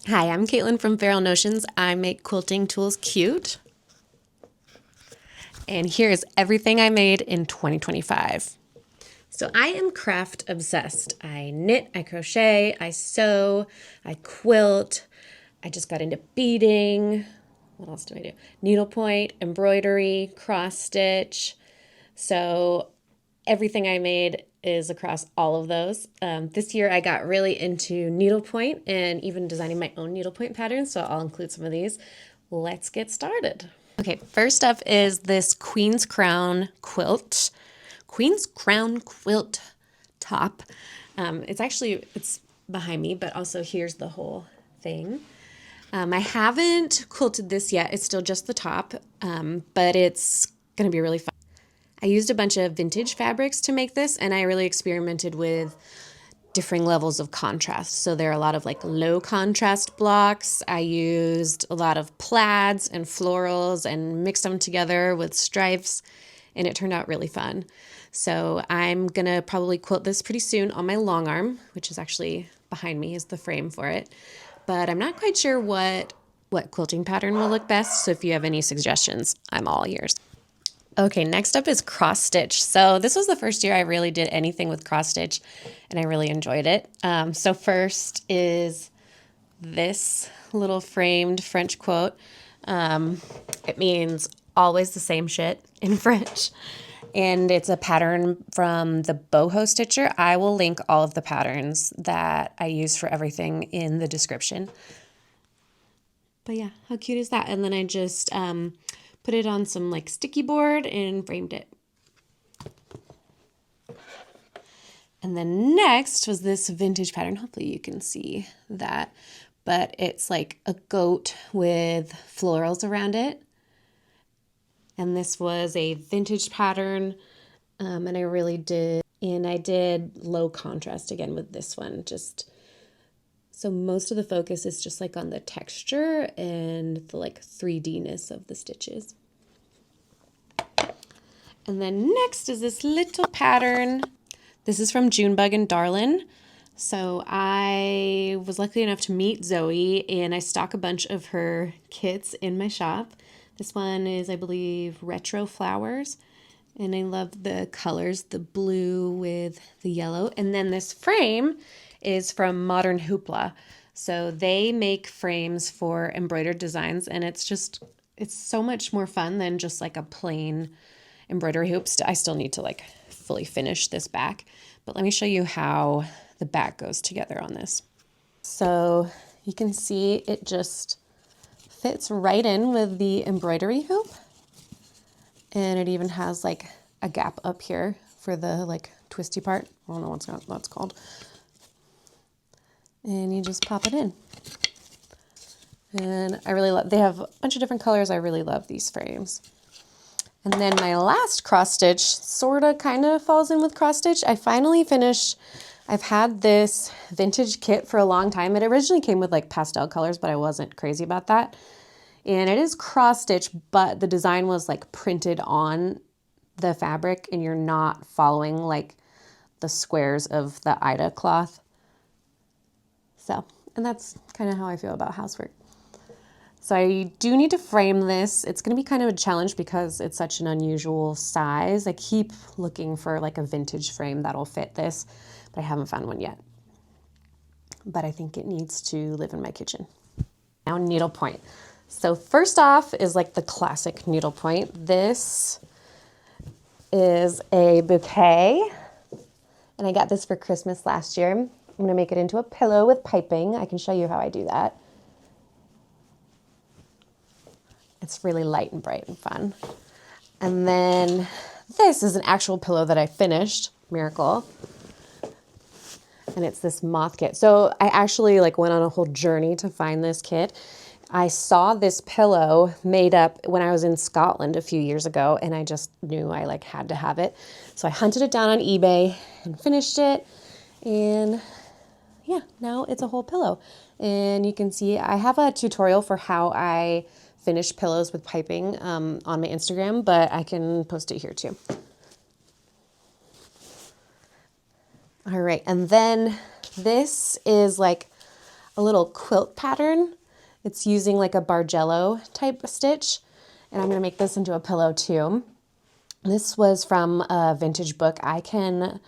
Hi, I'm Caitlin from Feral Notions. I make quilting tools cute. And here is everything I made in 2025. So I am craft obsessed. I knit, I crochet, I sew, I quilt. I just got into beading. What else do I do? Needlepoint, embroidery, cross stitch. So everything I made is across all of those. This year I got really into needlepoint and even designing my own needlepoint patterns, so I'll include some of these. Let's get started. Okay, first up is this Queen's Crown quilt. Queen's Crown quilt top. It's behind me, but also here's the whole thing. I haven't quilted this yet. It's still just the top, but it's going to be really fun. I used a bunch of vintage fabrics to make this, and I really experimented with differing levels of contrast. So there are a lot of like low contrast blocks. I used a lot of plaids and florals and mixed them together with stripes, and it turned out really fun. So I'm gonna probably quilt this pretty soon on my long arm, which is actually behind me is the frame for it. But I'm not quite sure what quilting pattern will look best. So if you have any suggestions, I'm all ears. Okay, next up is cross stitch. So this was the first year I really did anything with cross stitch, and I really enjoyed it. So first is this little framed French quote. It means always the same shit in French. And it's a pattern from TheBohoStitcher. I will link all of the patterns that I use for everything in the description. But yeah, how cute is that? And then I just put it on some like sticky board and framed it. And then next was this vintage pattern. Hopefully you can see that. But it's like a goat with florals around it. And this was a vintage pattern. And I did low contrast again with this one. So most of the focus is just like on the texture and the like 3D-ness of the stitches. And then next is this little pattern. This is from Junebug and Darlin. So I was lucky enough to meet Zoe, and I stock a bunch of her kits in my shop. This one is, I believe, Retro Flowers. And I love the colors, the blue with the yellow. And then this frame is from Modern Hoopla. So they make frames for embroidered designs, and it's so much more fun than just like a plain embroidery hoop. I still need to like fully finish this back, but let me show you how the back goes together on this. So you can see it just fits right in with the embroidery hoop, and it even has like a gap up here for the like twisty part. I don't know what that's called. And you just pop it in. And I really love, they have a bunch of different colors. I really love these frames. And then my last cross stitch sort of kind of falls in with cross stitch. I finally finished, I've had this vintage kit for a long time. It originally came with like pastel colors, but I wasn't crazy about that. And it is cross stitch, but the design was like printed on the fabric, and you're not following like the squares of the Ida cloth. So, and that's kind of how I feel about Housework. So I do need to frame this. It's going to be kind of a challenge because it's such an unusual size. I keep looking for like a vintage frame that'll fit this, but I haven't found one yet. But I think it needs to live in my kitchen. Now needlepoint. So first off is like the classic needlepoint. This is a bouquet, and I got this for Christmas last year. I'm going to make it into a pillow with piping. I can show you how I do that. It's really light and bright and fun. And then this is an actual pillow that I finished, Miracle. And it's this moth kit. So I actually like went on a whole journey to find this kit. I saw this pillow made up when I was in Scotland a few years ago, and I just knew I like had to have it. So I hunted it down on eBay and finished it. And yeah, now it's a whole pillow. And you can see I have a tutorial for how I finish pillows with piping on my Instagram, but I can post it here too. All right, and then this is like a little quilt pattern. It's using like a Bargello type of stitch, and I'm gonna make this into a pillow too. This was from a vintage book. I can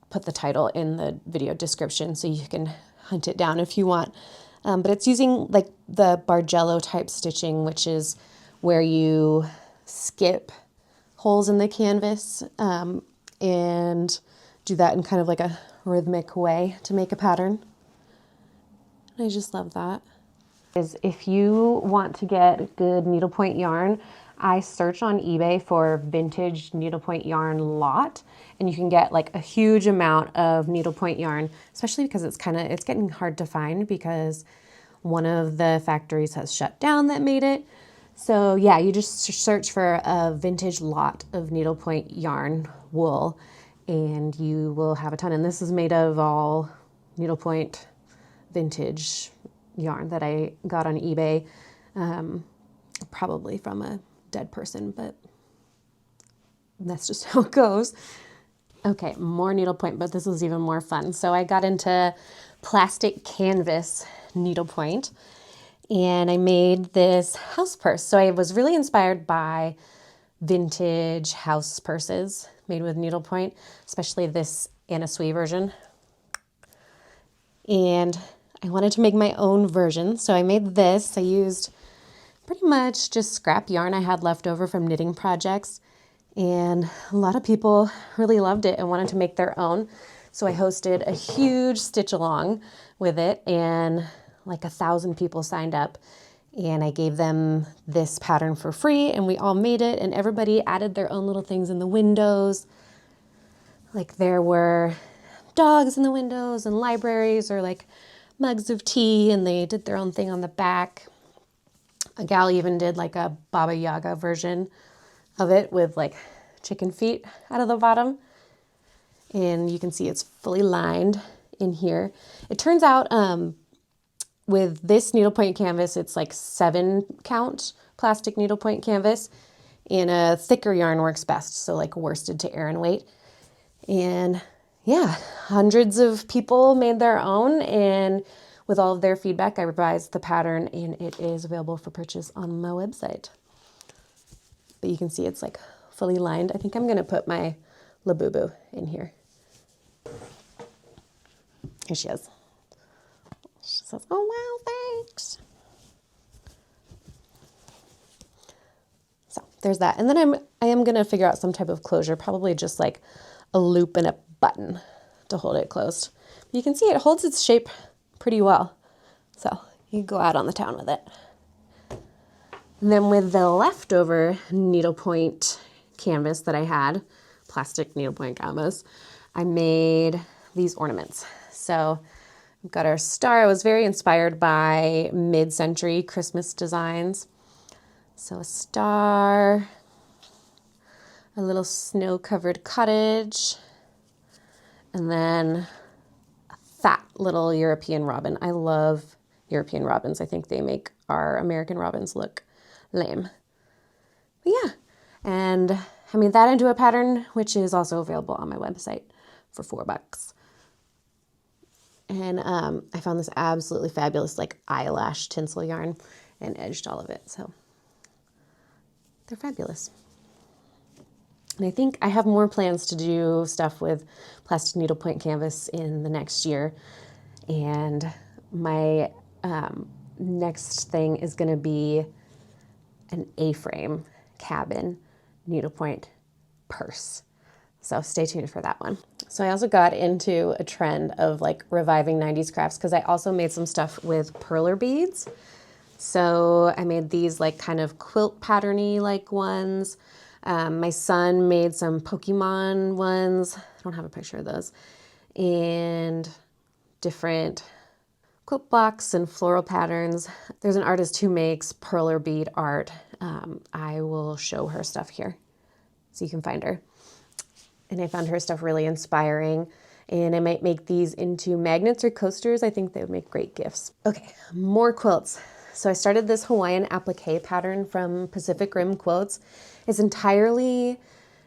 put the title in the video description so you can hunt it down if you want. But it's using like the Bargello type stitching, which is where you skip holes in the canvas and do that in kind of like a rhythmic way to make a pattern. I just love that. If you want to get good needlepoint yarn, I search on eBay for vintage needlepoint yarn lot, and you can get like a huge amount of needlepoint yarn, especially because it's getting hard to find because one of the factories has shut down that made it. So yeah, you just search for a vintage lot of needlepoint yarn wool and you will have a ton. And this is made of all needlepoint vintage yarn that I got on eBay, probably from a dead person, but that's just how it goes. Okay, more needlepoint, but this was even more fun. So I got into plastic canvas needlepoint and I made this house purse. So I was really inspired by vintage house purses made with needlepoint, especially this Anna Sui version. And I wanted to make my own version. So I made this. I used pretty much just scrap yarn I had left over from knitting projects. And a lot of people really loved it and wanted to make their own. So I hosted a huge stitch along with it and like 1,000 people signed up. And I gave them this pattern for free and we all made it and everybody added their own little things in the windows. Like there were dogs in the windows and libraries or like mugs of tea, and they did their own thing on the back. A gal even did like a Baba Yaga version of it with like chicken feet out of the bottom. And you can see it's fully lined in here. It turns out with this needlepoint canvas, it's like 7 count plastic needlepoint canvas, and a thicker yarn works best. So like worsted to Aran weight. And yeah, hundreds of people made their own, and with all of their feedback, I revised the pattern and it is available for purchase on my website. But you can see it's like fully lined. I think I'm gonna put my Labubu in here. Here she is. She says, oh wow, thanks. So there's that. And then I am gonna figure out some type of closure, probably just like a loop and a button to hold it closed. You can see it holds its shape pretty well. So you can go out on the town with it. And then with the leftover needlepoint canvas that I had, plastic needlepoint canvas, I made these ornaments. So we've got our star. I was very inspired by mid-century Christmas designs. So a star, a little snow-covered cottage, and then a fat little European robin. I love European robins. I think they make our American robins look lame. But yeah, and I made that into a pattern, which is also available on my website for $4. And I found this absolutely fabulous like eyelash tinsel yarn and edged all of it. So they're fabulous. And I think I have more plans to do stuff with plastic needlepoint canvas in the next year. And my next thing is going to be an A-frame cabin needlepoint purse. So stay tuned for that one. So I also got into a trend of like reviving 90s crafts because I also made some stuff with perler beads. So I made these like kind of quilt patterny like ones. My son made some Pokemon ones. I don't have a picture of those. And different quilt blocks and floral patterns. There's an artist who makes perler bead art. I will show her stuff here so you can find her. And I found her stuff really inspiring. And I might make these into magnets or coasters. I think they would make great gifts. Okay, more quilts. So I started this Hawaiian applique pattern from Pacific Rim Quilts. It's entirely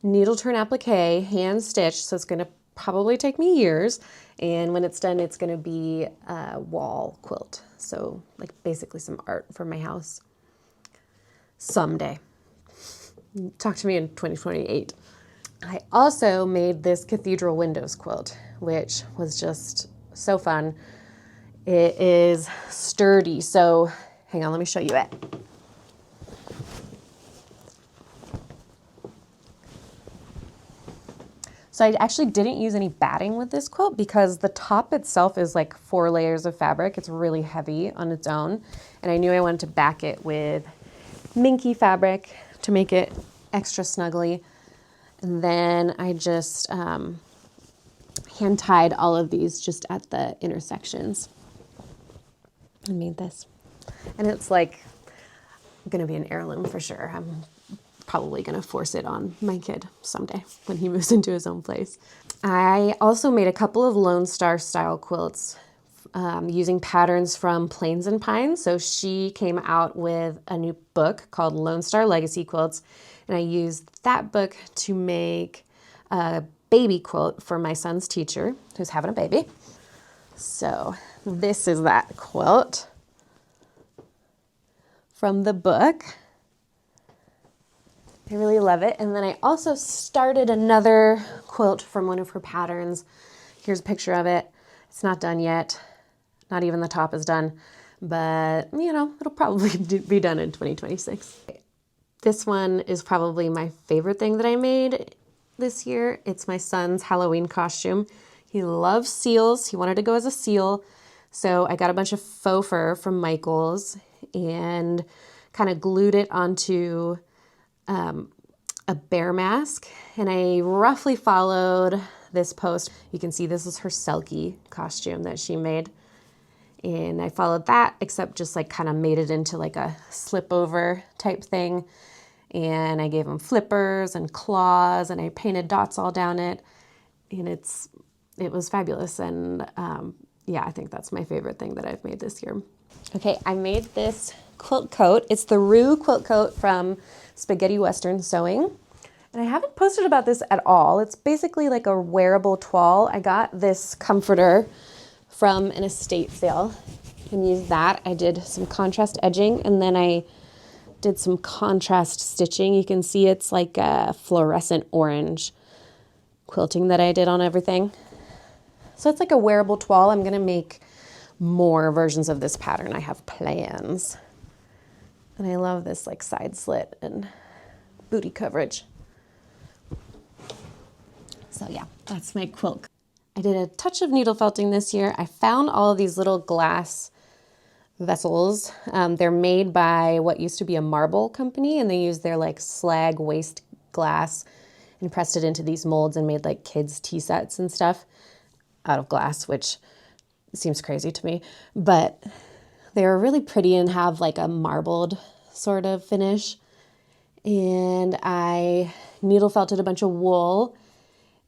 needle turn applique, hand stitched. So it's gonna probably take me years. And when it's done, it's going to be a wall quilt. So like basically some art for my house someday. Talk to me in 2028. I also made this Cathedral windows quilt, which was just so fun. It is sturdy. So hang on, let me show you it. So I actually didn't use any batting with this quilt because the top itself is like 4 layers of fabric. It's really heavy on its own. And I knew I wanted to back it with minky fabric to make it extra snuggly. And then I just hand tied all of these just at the intersections. I made this. And it's like going to be an heirloom for sure. I'm probably going to force it on my kid someday when he moves into his own place. I also made a couple of Lone Star style quilts using patterns from Plains and Pines. So she came out with a new book called Lone Star Legacy Quilts, and I used that book to make a baby quilt for my son's teacher who's having a baby. So this is that quilt from the book. I really love it. And then I also started another quilt from one of her patterns. Here's a picture of it. It's not done yet. Not even the top is done, but you know, it'll probably be done in 2026. This one is probably my favorite thing that I made this year. It's my son's Halloween costume. He loves seals. He wanted to go as a seal. So I got a bunch of faux fur from Michael's and kind of glued it onto a bear mask, and I roughly followed this post. You can see this is her Selkie costume that she made, and I followed that, except just like kind of made it into like a slip over type thing, and I gave him flippers and claws, and I painted dots all down it, and it was fabulous. And yeah, I think that's my favorite thing that I've made this year. Okay, I made this quilt coat. It's the Rue quilt coat from Spaghetti Western Sewing. And I haven't posted about this at all. It's basically like a wearable toile. I got this comforter from an estate sale and used that. I did some contrast edging, and then I did some contrast stitching. You can see it's like a fluorescent orange quilting that I did on everything. So it's like a wearable toile. I'm gonna make more versions of this pattern. I have plans. And I love this like side slit and booty coverage. So yeah, that's my quilt. I did a touch of needle felting this year. I found all of these little glass vessels. They're made by what used to be a marble company, and they used their like slag waste glass and pressed it into these molds and made like kids' tea sets and stuff out of glass, which seems crazy to me, but they were really pretty and have like a marbled sort of finish. And I needle felted a bunch of wool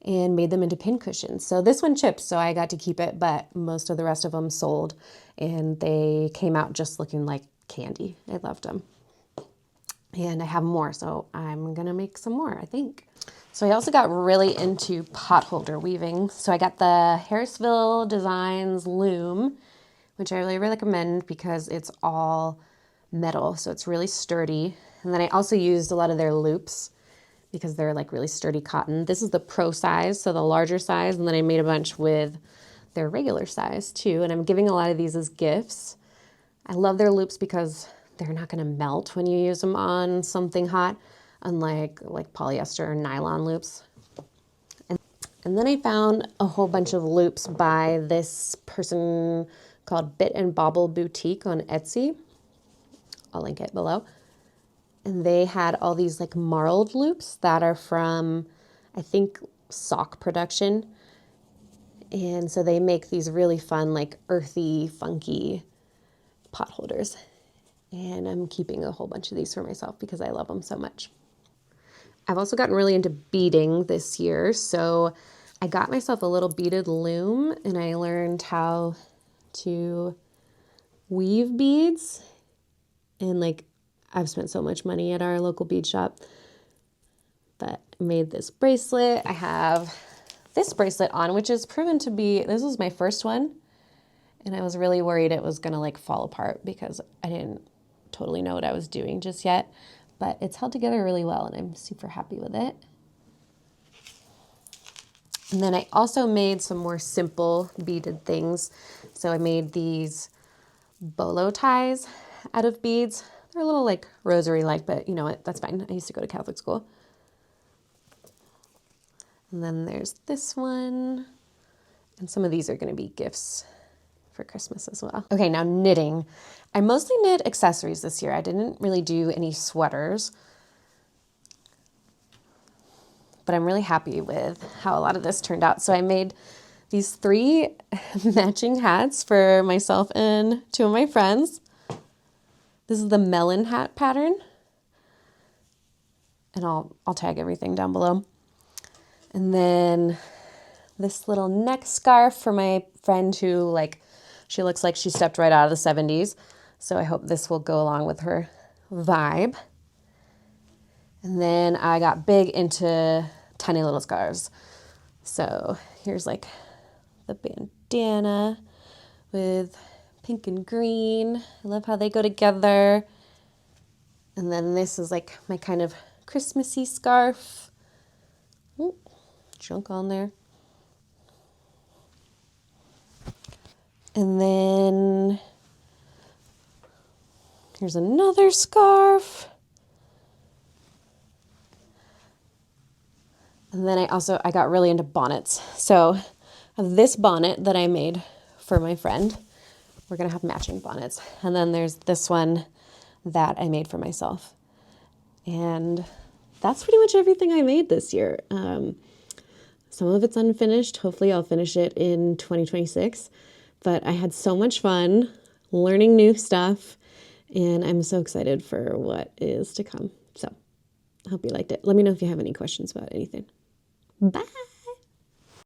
and made them into pin cushions. So this one chipped, so I got to keep it, but most of the rest of them sold, and they came out just looking like candy. I loved them. And I have more, so I'm gonna make some more, I think. So I also got really into potholder weaving. So I got the Harrisville Designs loom, which I really recommend because it's all metal, so it's really sturdy. And then I also used a lot of their loops because they're like really sturdy cotton. This is the pro size, so the larger size, and then I made a bunch with their regular size too, and I'm giving a lot of these as gifts. I love their loops because they're not gonna melt when you use them on something hot, unlike like polyester or nylon loops. And then I found a whole bunch of loops by this person called Bit and Bobble Boutique on Etsy. I'll link it below. And they had all these like marled loops that are from, I think, sock production. And so they make these really fun, like earthy, funky pot holders. And I'm keeping a whole bunch of these for myself because I love them so much. I've also gotten really into beading this year. So I got myself a little beaded loom, and I learned how to weave beads. And like, I've spent so much money at our local bead shop, but I made this bracelet. I have this bracelet on, which has proven to be, this was my first one, and I was really worried it was gonna like fall apart because I didn't totally know what I was doing just yet, but it's held together really well and I'm super happy with it. And then I also made some more simple beaded things. So I made these bolo ties out of beads. They're a little like rosary-like, but you know what, that's fine. I used to go to Catholic school. And then there's this one. And some of these are gonna be gifts for Christmas as well. Okay, now knitting. I mostly knit accessories this year. I didn't really do any sweaters, but I'm really happy with how a lot of this turned out. So I made these 3 matching hats for myself and 2 of my friends. This is the melon hat pattern, and I'll tag everything down below. And then this little neck scarf for my friend who she looks like she stepped right out of the 70s. So I hope this will go along with her vibe. And then I got big into tiny little scarves. So here's like the bandana with pink and green. I love how they go together. And then this is like my kind of Christmassy scarf. Ooh, junk on there. And then here's another scarf. And then I got really into bonnets. So I have this bonnet that I made for my friend. We're gonna have matching bonnets. And then there's this one that I made for myself. And that's pretty much everything I made this year. Some of it's unfinished. Hopefully I'll finish it in 2026. But I had so much fun learning new stuff, and I'm so excited for what is to come. So I hope you liked it. Let me know if you have any questions about anything. Bye.